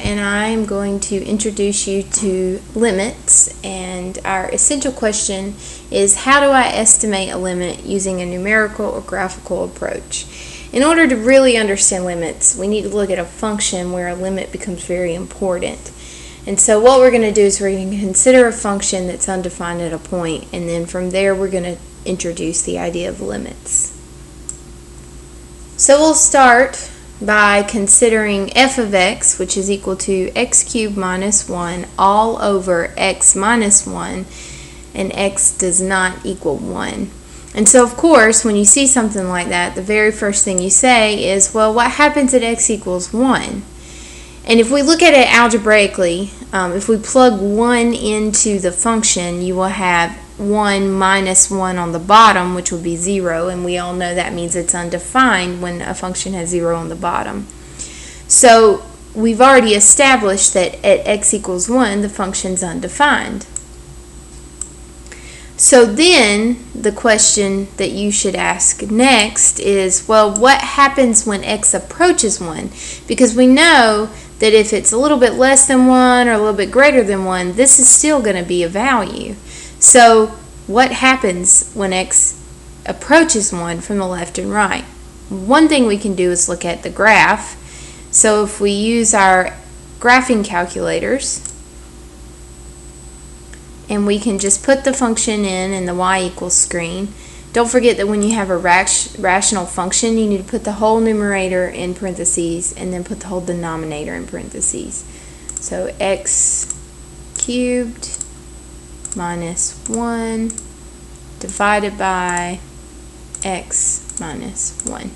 and I'm going to introduce you to limits, and our essential question is, how do I estimate a limit using a numerical or graphical approach? In order to really understand limits, we need to look at a function where a limit becomes very important. And so what we're going to do is we're going to consider a function that's undefined at a point, and then from there we're going to introduce the idea of limits. So we'll start by considering f of x, which is equal to x cubed minus 1 all over x minus 1, and x does not equal 1. And so of course when you see something like that, the very first thing you say is, well, what happens at x equals 1? And if we look at it algebraically, if we plug 1 into the function, you will have 1 minus 1 on the bottom, which will be 0, and we all know that means it's undefined when a function has 0 on the bottom. So we've already established that at x equals 1 the function's undefined. So then the question that you should ask next is, well, what happens when x approaches 1? Because we know that if it's a little bit less than 1 or a little bit greater than 1, this is still going to be a value. So what happens when x approaches 1 from the left and right? One thing we can do is look at the graph. So if we use our graphing calculators, and we can just put the function in the y equals screen. Don't forget that when you have a rational function, you need to put the whole numerator in parentheses and then put the whole denominator in parentheses. So x cubed minus 1 divided by x minus 1.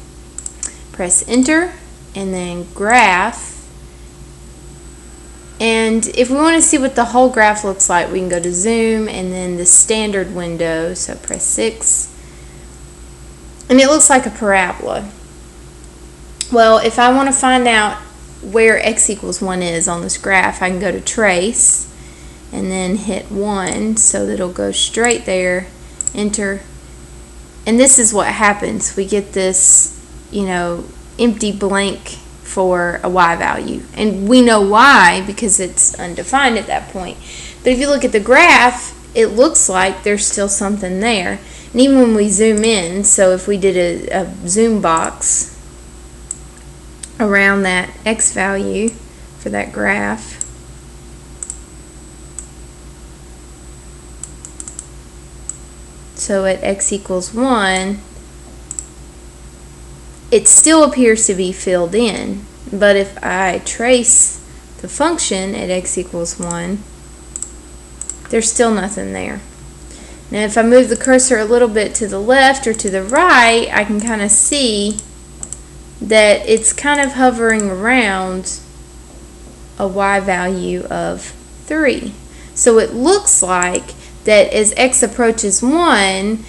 Press enter and then graph. And if we want to see what the whole graph looks like, we can go to zoom and then the standard window, so press 6. And it looks like a parabola. Well, if I want to find out where x equals 1 is on this graph, I can go to trace and then hit 1 so that it'll go straight there, enter. And this is what happens. We get this, empty blank for a y value, and we know why because it's undefined at that point. But if you look at the graph, it looks like there's still something there, and even when we zoom in, so if we did a zoom box around that x value for that graph, so at x equals 1, it still appears to be filled in, but if I trace the function at x equals 1, there's still nothing there. Now if I move the cursor a little bit to the left or to the right, I can kind of see that it's kind of hovering around a y value of 3. So it looks like that as x approaches 1,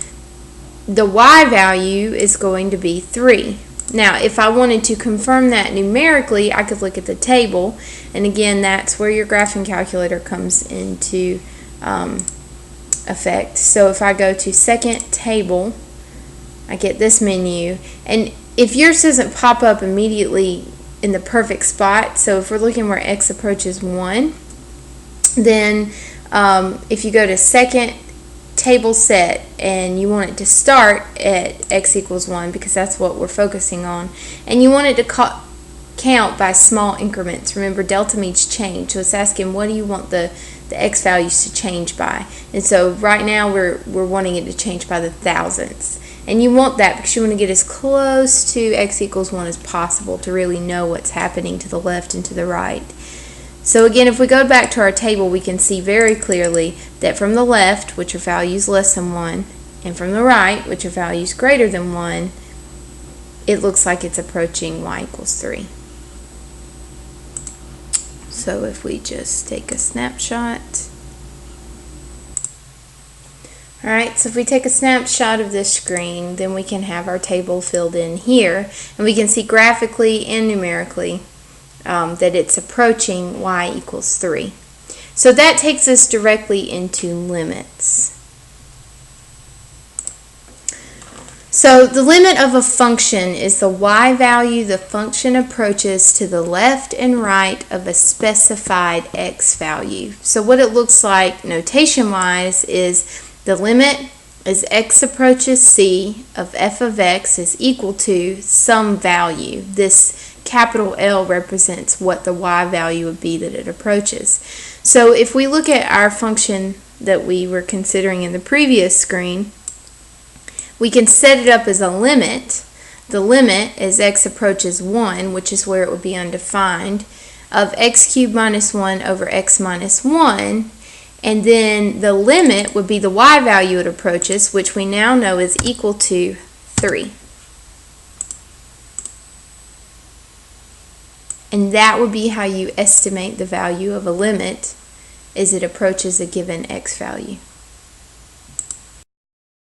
the y value is going to be 3. Now, if I wanted to confirm that numerically, I could look at the table, and again, that's where your graphing calculator comes into effect. So if I go to second table, I get this menu, and if yours doesn't pop up immediately in the perfect spot, so if we're looking where x approaches 1, then if you go to second table set and you want it to start at x equals 1 because that's what we're focusing on, and you want it to count by small increments. Remember, delta means change, so it's asking what do you want the x values to change by, and so right now we're wanting it to change by the thousandths, and you want that because you want to get as close to x equals 1 as possible to really know what's happening to the left and to the right. So again, if we go back to our table, we can see very clearly that from the left, which are values less than 1, and from the right, which are values greater than 1, it looks like it's approaching y equals 3. So if we just take a snapshot. Alright, so if we take a snapshot of this screen, then we can have our table filled in here, and we can see graphically and numerically that it's approaching y equals 3. So that takes us directly into limits. So the limit of a function is the y value the function approaches to the left and right of a specified x value. So what it looks like notation-wise is the limit as x approaches c of f of x is equal to some value. This capital L represents what the y value would be that it approaches. So if we look at our function that we were considering in the previous screen, we can set it up as a limit. The limit as x approaches 1, which is where it would be undefined, of x cubed minus 1 over x minus 1, and then the limit would be the y value it approaches, which we now know is equal to 3. And that would be how you estimate the value of a limit as it approaches a given x value.